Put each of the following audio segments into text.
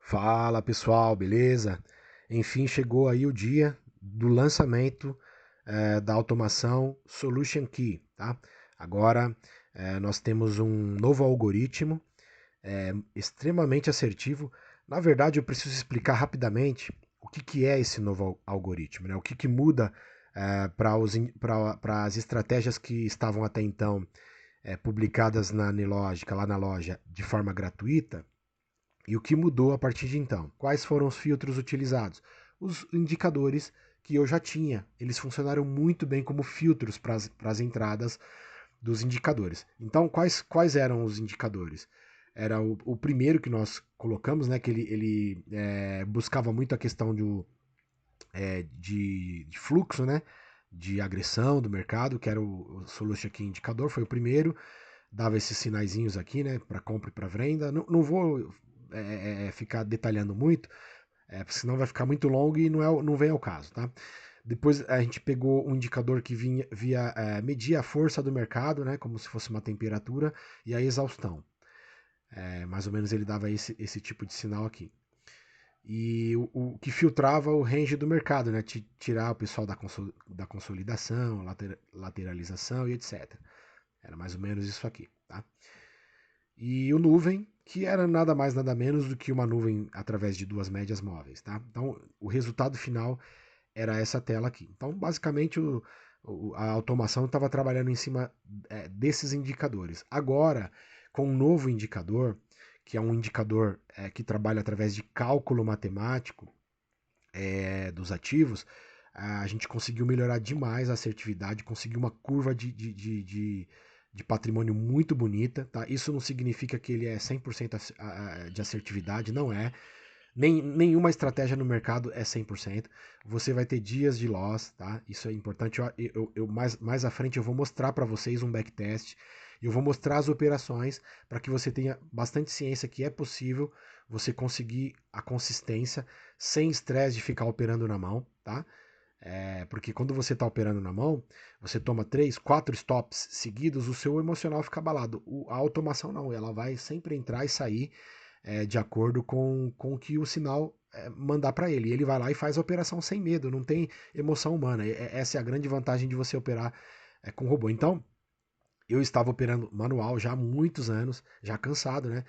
Fala pessoal, beleza? Enfim, chegou aí o dia do lançamento da automação Solution Key, tá? Agora nós temos um novo algoritmo extremamente assertivo. Na verdade, eu preciso explicar rapidamente o que é esse novo algoritmo, né? O que muda para as estratégias que estavam até então publicadas na Nelogica, lá na loja, de forma gratuita. E o que mudou a partir de então? Quais foram os filtros utilizados? Os indicadores que eu já tinha. Eles funcionaram muito bem como filtros para as entradas dos indicadores. Então, quais eram os indicadores? Era o primeiro que nós colocamos, né? Que ele buscava muito a questão de fluxo, né? De agressão do mercado, que era o Solution Key Indicador, foi o primeiro, dava esses sinaizinhos aqui, né, para compra e para venda. Não vou ficar detalhando muito, porque senão vai ficar muito longo e não vem ao caso, tá? Depois a gente pegou um indicador que media a força do mercado, né, como se fosse uma temperatura, e a exaustão. Mais ou menos ele dava esse tipo de sinal aqui. E o que filtrava o range do mercado, né? Tirar o pessoal da consolidação, lateralização e etc. Era mais ou menos isso aqui, tá? E o nuvem, que era nada mais nada menos do que uma nuvem através de duas médias móveis, tá? Então, o resultado final era essa tela aqui. Então, basicamente, a automação estava trabalhando em cima desses indicadores. Agora, com um novo indicador, que é um indicador que trabalha através de cálculo matemático dos ativos, a gente conseguiu melhorar demais a assertividade, conseguiu uma curva de patrimônio muito bonita. Tá? Isso não significa que ele é 100% de assertividade, não é. Nenhuma estratégia no mercado é 100%. Você vai ter dias de loss, tá? Isso é importante. Mais à frente eu vou mostrar para vocês um backtest. Eu vou mostrar as operações para que você tenha bastante ciência que é possível você conseguir a consistência sem estresse de ficar operando na mão, tá? Porque quando você está operando na mão, você toma 3, 4 stops seguidos, o seu emocional fica abalado. A automação não, ela vai sempre entrar e sair de acordo com o que o sinal mandar para ele. E ele vai lá e faz a operação sem medo, não tem emoção humana. Essa é a grande vantagem de você operar com robô. Então, eu estava operando manual já há muitos anos, já cansado, né?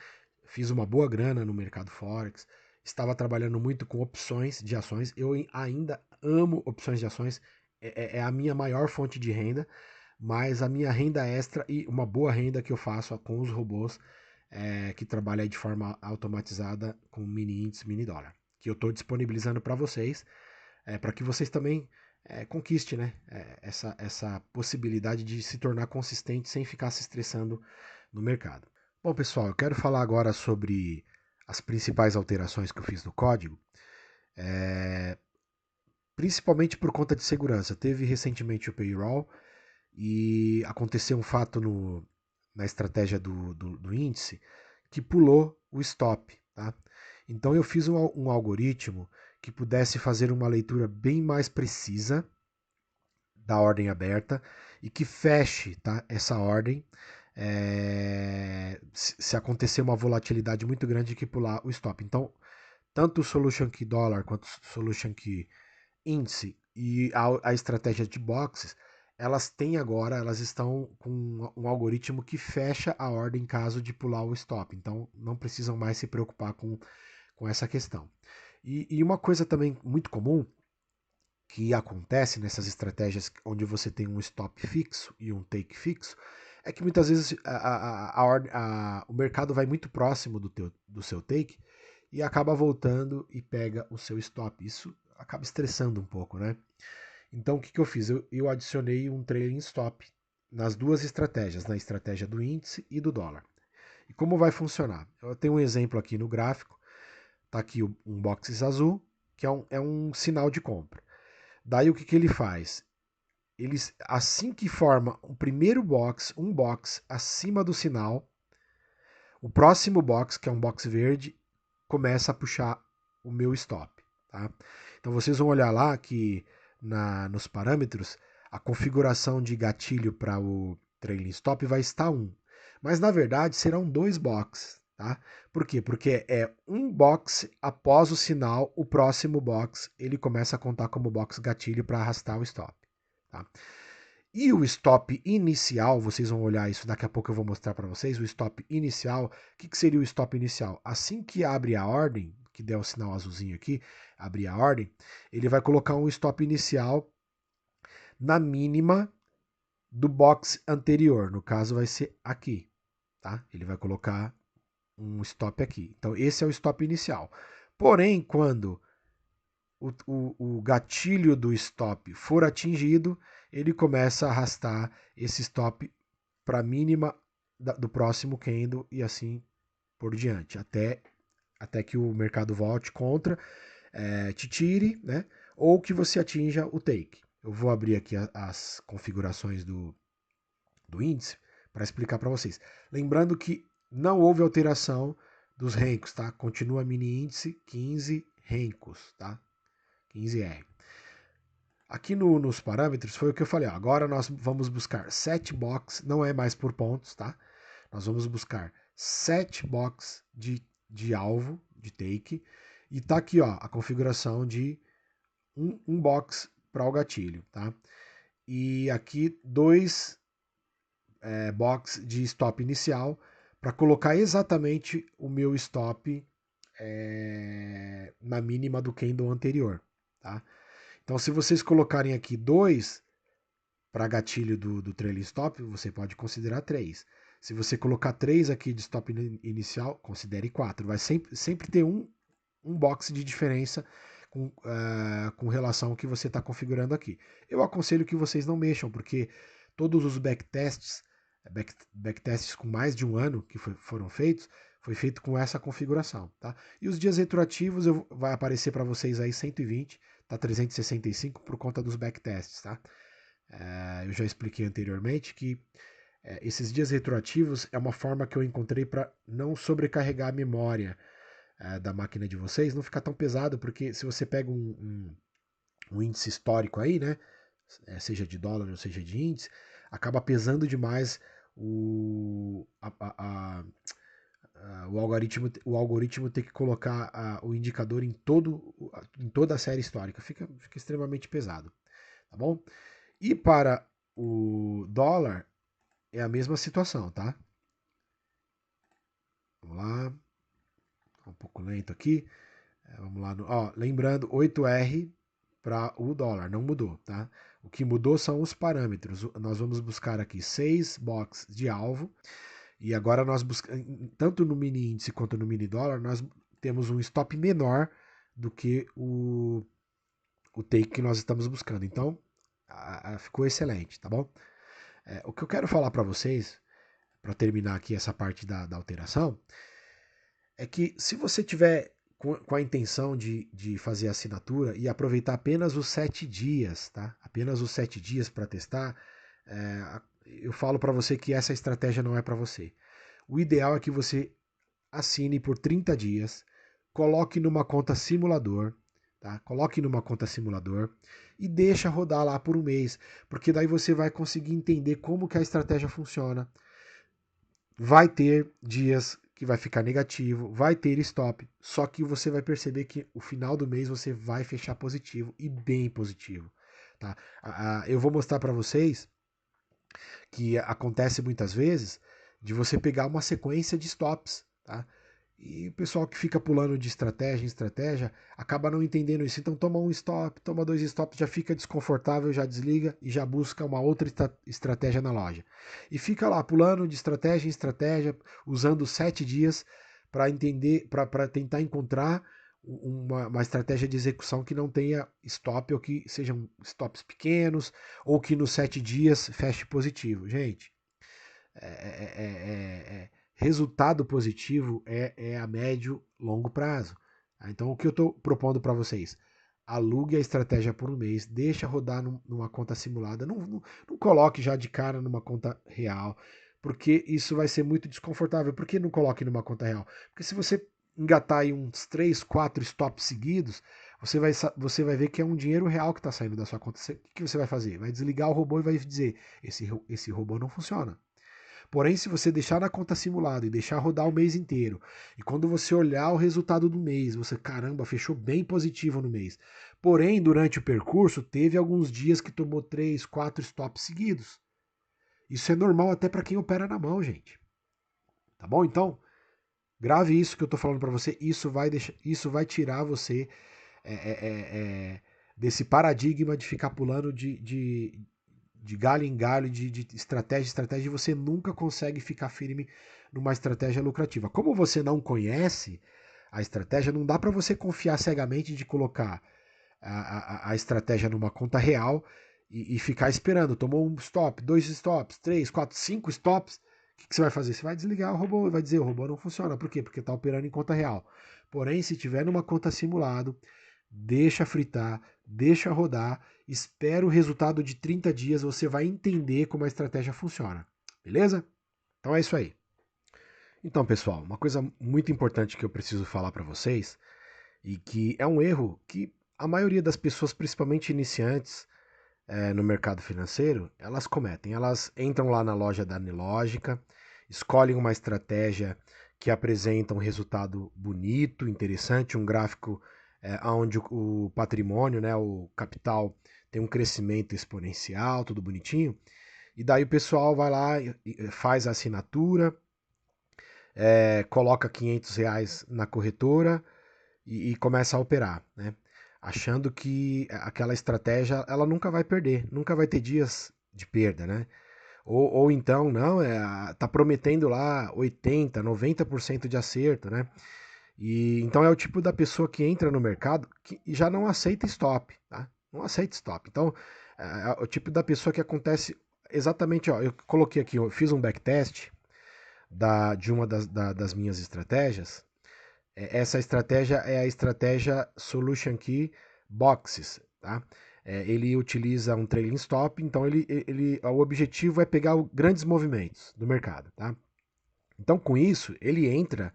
Fiz uma boa grana no mercado Forex, estava trabalhando muito com opções de ações. Eu ainda amo opções de ações, é a minha maior fonte de renda, mas a minha renda extra e uma boa renda que eu faço com os robôs que trabalham de forma automatizada com mini índice, mini dólar, que eu estou disponibilizando para vocês, para que vocês também conquiste, né, essa possibilidade de se tornar consistente sem ficar se estressando no mercado. Bom, pessoal, eu quero falar agora sobre as principais alterações que eu fiz no código, é, principalmente por conta de segurança. Teve recentemente o payroll e aconteceu um fato na estratégia do índice que pulou o stop. Tá? Então eu fiz um algoritmo que pudesse fazer uma leitura bem mais precisa da ordem aberta e que feche, tá, essa ordem se acontecer uma volatilidade muito grande que pular o stop. Então, tanto o Solution Key Dollar quanto o Solution Key Índice e a estratégia de boxes, elas estão com um algoritmo que fecha a ordem em caso de pular o stop. Então, não precisam mais se preocupar com essa questão. E uma coisa também muito comum que acontece nessas estratégias onde você tem um stop fixo e um take fixo, é que muitas vezes o mercado vai muito próximo do seu take e acaba voltando e pega o seu stop. Isso acaba estressando um pouco, né? Então o que eu fiz? Eu adicionei um trailing stop nas duas estratégias, na estratégia do índice e do dólar. E como vai funcionar? Eu tenho um exemplo aqui no gráfico, tá aqui um box azul, que é um sinal de compra. Daí o que ele faz? Eles, assim que forma o primeiro box, um box acima do sinal, o próximo box, que é um box verde, começa a puxar o meu stop. Tá? Então vocês vão olhar lá que nos parâmetros, a configuração de gatilho para o trailing stop vai estar 1. Mas na verdade serão dois boxes. tá? Por quê? Porque é um box após o sinal, o próximo box ele começa a contar como box gatilho para arrastar o stop, tá? E o stop inicial, vocês vão olhar isso, daqui a pouco eu vou mostrar para vocês, o stop inicial, o que seria o stop inicial? Assim que abre a ordem, que der o sinal azulzinho aqui, abrir a ordem, ele vai colocar um stop inicial na mínima do box anterior, no caso vai ser aqui, tá? Ele vai colocar um stop aqui. Então esse é o stop inicial. Porém, quando o gatilho do stop for atingido, ele começa a arrastar esse stop para a mínima do próximo candle e assim por diante, até que o mercado volte contra, te tire, né? Ou que você atinja o take. Eu vou abrir aqui as configurações do índice para explicar para vocês. Lembrando que não houve alteração dos rencos, tá? Continua mini índice 15 rencos, tá? 15R. Aqui nos parâmetros foi o que eu falei, ó, agora nós vamos buscar set box, não é mais por pontos, tá? Nós vamos buscar set box de alvo, de take, e tá aqui ó, a configuração de um box para o gatilho, tá? E aqui dois box de stop inicial para colocar exatamente o meu stop na mínima do candle anterior, tá? Então, se vocês colocarem aqui 2 para gatilho do trailing stop, você pode considerar 3. Se você colocar 3 aqui de stop inicial, considere 4. Vai sempre ter um box de diferença com relação ao que você está configurando aqui. Eu aconselho que vocês não mexam, porque todos os backtests com mais de um ano que foram feitos, foi feito com essa configuração, tá? E os dias retroativos vai aparecer para vocês aí 120, tá 365 por conta dos backtests, tá? Eu já expliquei anteriormente que esses dias retroativos é uma forma que eu encontrei para não sobrecarregar a memória da máquina de vocês, não ficar tão pesado, porque se você pega um índice histórico aí, né, seja de dólar ou seja de índice, acaba pesando demais o algoritmo ter que colocar o indicador em toda a série histórica, fica extremamente pesado, tá bom? E para o dólar é a mesma situação, tá? Vamos lá, um pouco lento aqui. Vamos lá, lembrando 8R para o dólar, não mudou, tá? O que mudou são os parâmetros. Nós vamos buscar aqui 6 box de alvo e agora nós buscamos, tanto no mini índice quanto no mini dólar, nós temos um stop menor do que o take que nós estamos buscando. Então, ficou excelente, tá bom? O que eu quero falar para vocês, para terminar aqui essa parte da alteração, é que se você tiver com a intenção de fazer a assinatura e aproveitar apenas os 7 dias, tá? Apenas os 7 dias para testar, eu falo para você que essa estratégia não é para você. O ideal é que você assine por 30 dias, coloque numa conta simulador, tá? Coloque numa conta simulador e deixa rodar lá por um mês, porque daí você vai conseguir entender como que a estratégia funciona. Vai ter dias que vai ficar negativo, vai ter stop, só que você vai perceber que o final do mês você vai fechar positivo e bem positivo, tá? Eu vou mostrar para vocês que acontece muitas vezes de você pegar uma sequência de stops, tá? E o pessoal que fica pulando de estratégia em estratégia acaba não entendendo isso. Então toma um stop, toma 2 stops, já fica desconfortável, já desliga e já busca uma outra estratégia na loja. E fica lá pulando de estratégia em estratégia, usando 7 dias para entender, para tentar encontrar uma estratégia de execução que não tenha stop ou que sejam stops pequenos ou que nos 7 dias feche positivo. Gente, resultado positivo é a médio, longo prazo. Então, o que eu estou propondo para vocês? Alugue a estratégia por um mês, deixa rodar numa conta simulada, não coloque já de cara numa conta real, porque isso vai ser muito desconfortável. Por que não coloque numa conta real? Porque se você engatar aí uns 3, 4 stops seguidos, você vai ver que é um dinheiro real que está saindo da sua conta. O que você vai fazer? Vai desligar o robô e vai dizer, esse robô não funciona. Porém, se você deixar na conta simulada e deixar rodar o mês inteiro, e quando você olhar o resultado do mês, você, caramba, fechou bem positivo no mês. Porém, durante o percurso, teve alguns dias que tomou 3, 4 stops seguidos. Isso é normal até para quem opera na mão, gente. Tá bom? Então, grave isso que eu tô falando para você. Isso vai tirar você é, é, é, desse paradigma de ficar pulando de galho em galho, de estratégia em estratégia, e você nunca consegue ficar firme numa estratégia lucrativa. Como você não conhece a estratégia, não dá para você confiar cegamente de colocar a estratégia numa conta real e ficar esperando. Tomou um stop, 2 stops, 3, 4, 5 stops. O que você vai fazer? Você vai desligar o robô e vai dizer o robô não funciona. Por quê? Porque está operando em conta real. Porém, se tiver numa conta simulado, deixa fritar, deixa rodar, espera o resultado de 30 dias, você vai entender como a estratégia funciona. Beleza? Então é isso aí. Então, pessoal, uma coisa muito importante que eu preciso falar para vocês e que é um erro que a maioria das pessoas, principalmente iniciantes no mercado financeiro, elas cometem. Elas entram lá na loja da Nilógica, escolhem uma estratégia que apresenta um resultado bonito, interessante, um gráfico onde o patrimônio, né, o capital tem um crescimento exponencial, tudo bonitinho. E daí o pessoal vai lá e faz a assinatura, coloca R$ 500 na corretora e começa a operar, né? Achando que aquela estratégia ela nunca vai perder, nunca vai ter dias de perda, né? Ou então, não, tá prometendo lá 80, 90% de acerto, né? E então é o tipo da pessoa que entra no mercado que já não aceita stop, tá? Não aceita stop. Então, é o tipo da pessoa que acontece exatamente, ó, eu coloquei aqui, eu fiz um backtest de uma das minhas estratégias. Essa estratégia é a estratégia Solution Key Boxes, tá? Ele utiliza um trailing stop, então o objetivo é pegar grandes movimentos do mercado, tá? Então, com isso, ele entra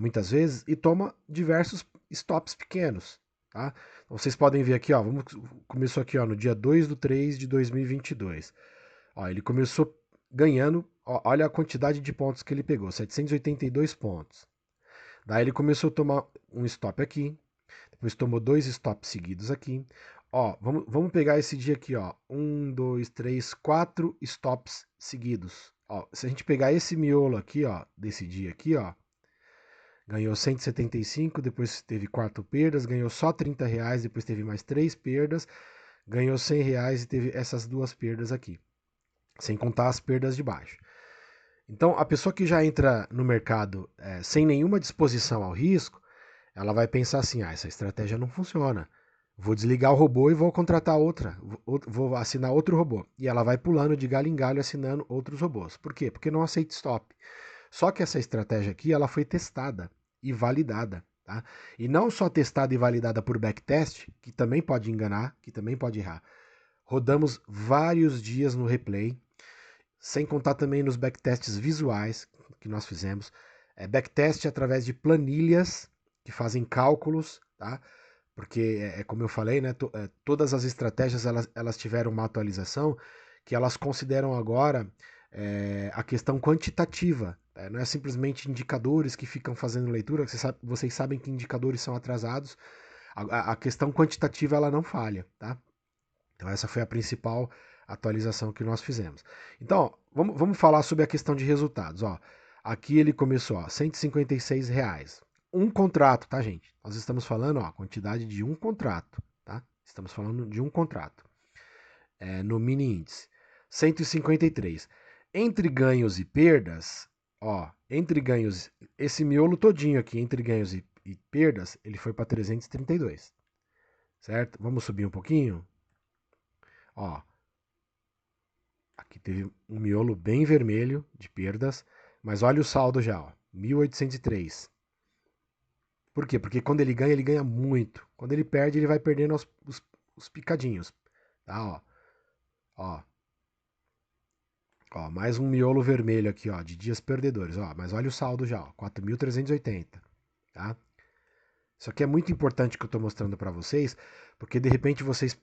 muitas vezes e toma diversos stops pequenos, tá? Então, vocês podem ver aqui, ó, começou aqui ó, no dia 2/3/2022. Ó, ele começou ganhando, ó, olha a quantidade de pontos que ele pegou, 782 pontos. Daí ele começou a tomar um stop aqui, depois tomou 2 stops seguidos aqui. Ó, vamos pegar esse dia aqui, ó. 1, 2, 3, 4 stops seguidos. Ó, se a gente pegar esse miolo aqui, ó, desse dia aqui, ó, ganhou 175, depois teve 4 perdas, ganhou só R$ 30, depois teve mais 3 perdas, ganhou R$ 100 e teve essas 2 perdas aqui, sem contar as perdas de baixo. Então, a pessoa que já entra no mercado sem nenhuma disposição ao risco, ela vai pensar assim: essa estratégia não funciona. Vou desligar o robô e vou contratar outra. Vou assinar outro robô. E ela vai pulando de galho em galho assinando outros robôs. Por quê? Porque não aceita stop. Só que essa estratégia aqui, ela foi testada e validada, tá? E não só testada e validada por backtest, que também pode enganar, que também pode errar. Rodamos vários dias no replay, sem contar também nos backtests visuais que nós fizemos. Backtest através de planilhas que fazem cálculos, tá? Porque, como eu falei, né, todas as estratégias elas tiveram uma atualização que elas consideram agora a questão quantitativa. Não é simplesmente indicadores que ficam fazendo leitura. Vocês sabem que indicadores são atrasados. A questão quantitativa ela não falha, tá? Então essa foi a principal atualização que nós fizemos. Então, vamos falar sobre a questão de resultados. Ó, aqui ele começou, ó, R$ 156. Um contrato, tá, gente? Nós estamos falando, ó, a quantidade de um contrato, tá? Estamos falando de um contrato. No mini índice. 153. Entre ganhos e perdas, ó, entre ganhos, esse miolo todinho aqui, entre ganhos e perdas, ele foi para 332. Certo? Vamos subir um pouquinho? Ó, aqui teve um miolo bem vermelho de perdas, mas olha o saldo já, ó, 1803. Por quê? Porque quando ele ganha muito. Quando ele perde, ele vai perdendo os picadinhos. Tá, ó. Ó. Ó, mais um miolo vermelho aqui, ó, de dias perdedores. Ó, mas olha o saldo já, ó, 4.380. Tá? Isso aqui é muito importante que eu estou mostrando para vocês, porque de repente vocês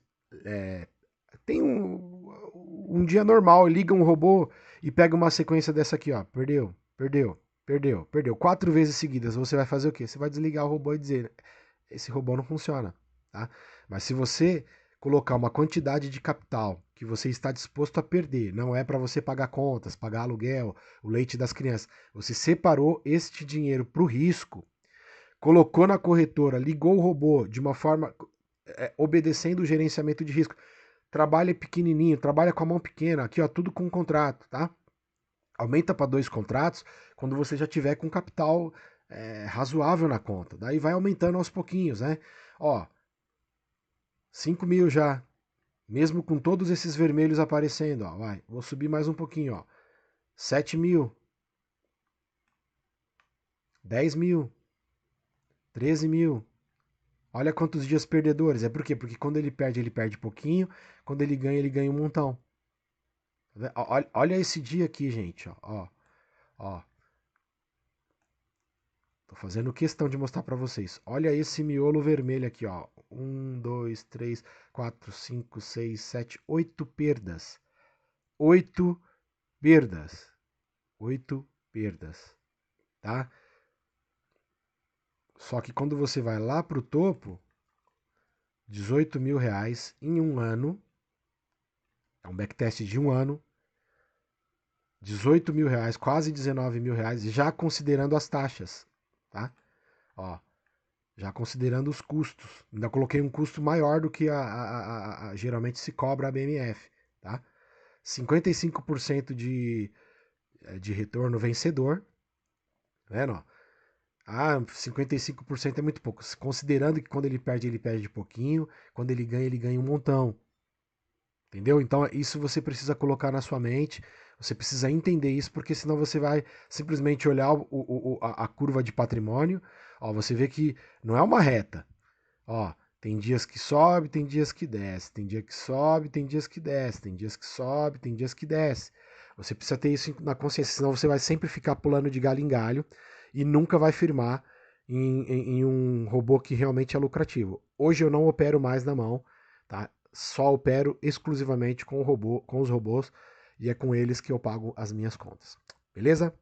têm um dia normal, ligam um robô e pega uma sequência dessa aqui, ó, perdeu, perdeu, perdeu, perdeu, 4 vezes seguidas, você vai fazer o quê? Você vai desligar o robô e dizer, esse robô não funciona, tá? Mas se você colocar uma quantidade de capital que você está disposto a perder, não é para você pagar contas, pagar aluguel, o leite das crianças, você separou este dinheiro para o risco, colocou na corretora, ligou o robô de uma forma obedecendo o gerenciamento de risco, trabalha pequenininho, trabalha com a mão pequena, aqui ó, tudo com contrato, tá? Aumenta para 2 contratos quando você já tiver com capital razoável na conta. Daí vai aumentando aos pouquinhos, né? Ó, 5 mil já, mesmo com todos esses vermelhos aparecendo, ó, vai, vou subir mais um pouquinho, ó. 7 mil, 10 mil, 13 mil. Olha quantos dias perdedores. É por quê? Porque quando ele perde pouquinho. Quando ele ganha um montão. Olha esse dia aqui, gente. Ó, ó. Tô fazendo questão de mostrar para vocês. Olha esse miolo vermelho aqui, ó. 1, 2, 3, 4, 5, 6, 7, 8 perdas. 8 perdas. 8 perdas. Tá? Só que quando você vai lá pro topo, 18 mil reais em um ano. É um backtest de um ano. 18 mil reais, quase 19 mil reais, já considerando as taxas, tá? Ó, já considerando os custos. Ainda coloquei um custo maior do que geralmente se cobra a BMF, tá? 55% de retorno vencedor, tá vendo? Ó? Ah, 55% é muito pouco. Considerando que quando ele perde pouquinho, quando ele ganha um montão. Entendeu? Então isso você precisa colocar na sua mente, você precisa entender isso, porque senão você vai simplesmente olhar a curva de patrimônio, ó, você vê que não é uma reta. Ó, tem dias que sobe, tem dias que desce, tem dia que sobe, tem dias que desce, tem dias que sobe, tem dias que desce. Você precisa ter isso na consciência, senão você vai sempre ficar pulando de galho em galho e nunca vai firmar em um robô que realmente é lucrativo. Hoje eu não opero mais na mão, tá? Só opero exclusivamente com o robô, com os robôs, e é com eles que eu pago as minhas contas. Beleza?